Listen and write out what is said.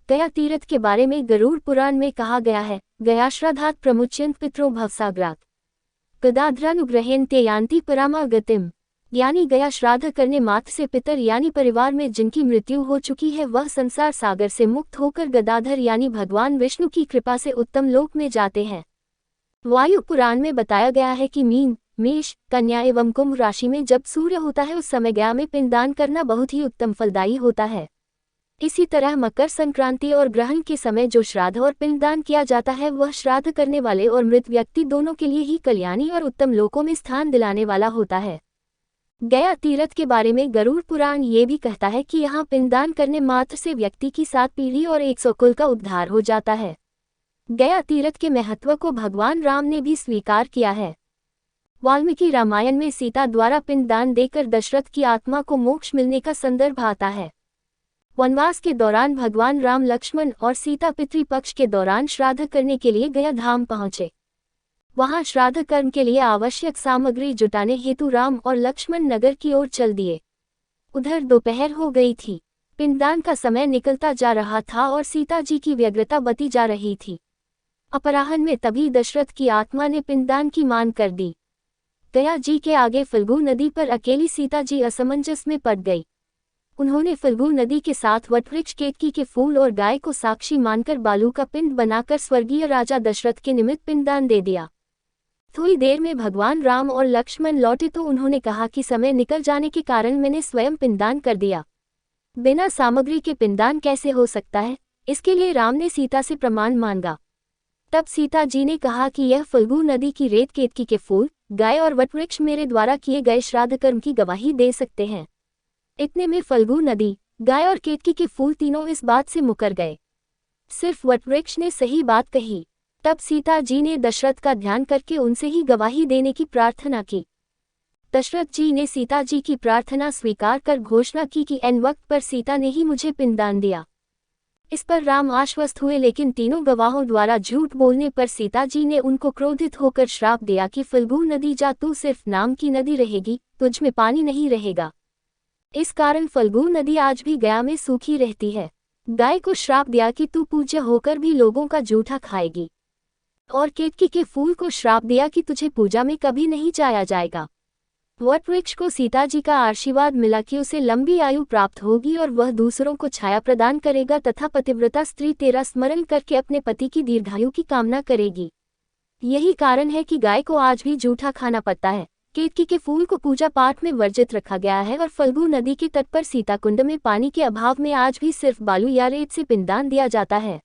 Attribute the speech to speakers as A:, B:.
A: गया तीर्थ के बारे में गरुड़ पुराण में कहा गया है, गया श्राद्धात् प्रमुच्यन्त पितरो भवसागरात् गदाधरानुग्रहेण ते यान्ति परामा गतिम। यानी गया श्राद्ध करने मात्र से पितर यानी परिवार में जिनकी मृत्यु हो चुकी है वह संसार सागर से मुक्त होकर गदाधर यानी भगवान विष्णु की कृपा से उत्तम लोक में जाते हैं। वायु पुराण में बताया गया है कि मीन, मेष, कन्या एवं कुंभ राशि में जब सूर्य होता है उस समय गया में पिंडदान करना बहुत ही उत्तम फलदायी होता है। इसी तरह मकर संक्रांति और ग्रहण के समय जो श्राद्ध और पिंडदान किया जाता है वह श्राद्ध करने वाले और मृत व्यक्ति दोनों के लिए ही कल्याणी और उत्तम लोकों में स्थान दिलाने वाला होता है। गया तीर्थ के बारे में गरुड़ पुराण ये भी कहता है कि यहाँ पिंडदान करने मात्र से व्यक्ति की 7 पीढ़ी और 100 कुल का उद्धार हो जाता है। गया तीर्थ के महत्व को भगवान राम ने भी स्वीकार किया है। वाल्मीकि रामायण में सीता द्वारा पिंडदान देकर दशरथ की आत्मा को मोक्ष मिलने का संदर्भ आता है। वनवास के दौरान भगवान राम लक्ष्मण और सीता पितृपक्ष के दौरान श्राद्ध करने के लिए गया धाम पहुंचे। वहां श्राद्ध कर्म के लिए आवश्यक सामग्री जुटाने हेतु राम और लक्ष्मण नगर की ओर चल दिए। उधर दोपहर हो गई थी, पिंडदान का समय निकलता जा रहा था और सीता जी की व्यग्रता बती जा रही थी। अपराह्न में तभी दशरथ की आत्मा ने पिंडदान की मांग कर दी। गया जी के आगे फल्गु नदी पर अकेली सीता जी असमंजस में पड़ गई। उन्होंने फल्गु नदी के साथ वटवृक्ष केतकी के फूल और गाय को साक्षी मानकर बालू का पिंड बनाकर स्वर्गीय राजा दशरथ के निमित्त पिंडदान दे दिया। थोड़ी देर में भगवान राम और लक्ष्मण लौटे तो उन्होंने कहा कि समय निकल जाने के कारण मैंने स्वयं पिंडदान कर दिया। बिना सामग्री के पिंडदान कैसे हो सकता है? इसके लिए राम ने सीता से प्रमाण मांगा। तब सीता जी ने कहा कि यह फल्गु नदी की रेत केतकी के फूल, गाय और वटवृक्ष मेरे द्वारा किए गए श्राद्ध कर्म की गवाही दे सकते हैं। इतने में फल्गु नदी, गाय और केतकी के फूल तीनों इस बात से मुकर गए। सिर्फ वटवृक्ष ने सही बात कही। तब सीता जी ने दशरथ का ध्यान करके उनसे ही गवाही देने की प्रार्थना की। दशरथ जी ने सीता जी की प्रार्थना स्वीकार कर घोषणा की कि ऐन वक्त पर सीता ने ही मुझे पिंडदान दिया। इस पर राम आश्वस्त हुए, लेकिन तीनों गवाहों द्वारा झूठ बोलने पर सीता जी ने उनको क्रोधित होकर श्राप दिया कि फल्गु नदी जा तू सिर्फ नाम की नदी रहेगी, तुझ में पानी नहीं रहेगा। इस कारण फल्गु नदी आज भी गया में सूखी रहती है। गाय को श्राप दिया कि तू पूज्य होकर भी लोगों का जूठा खाएगी, और केतकी के फूल को श्राप दिया कि तुझे पूजा में कभी नहीं जाया जाएगा। वटवृक्ष को सीता जी का आशीर्वाद मिला कि उसे लंबी आयु प्राप्त होगी और वह दूसरों को छाया प्रदान करेगा तथा पतिव्रता स्त्री तेरा स्मरण करके अपने पति की दीर्घायु की कामना करेगी। यही कारण है कि गाय को आज भी जूठा खाना पड़ता है। केतकी के फूल को पूजा पाठ में वर्जित रखा गया है और फल्गु नदी के तट पर सीताकुंड में पानी के अभाव में आज भी सिर्फ बालू या रेत से पिंडदान दिया जाता है।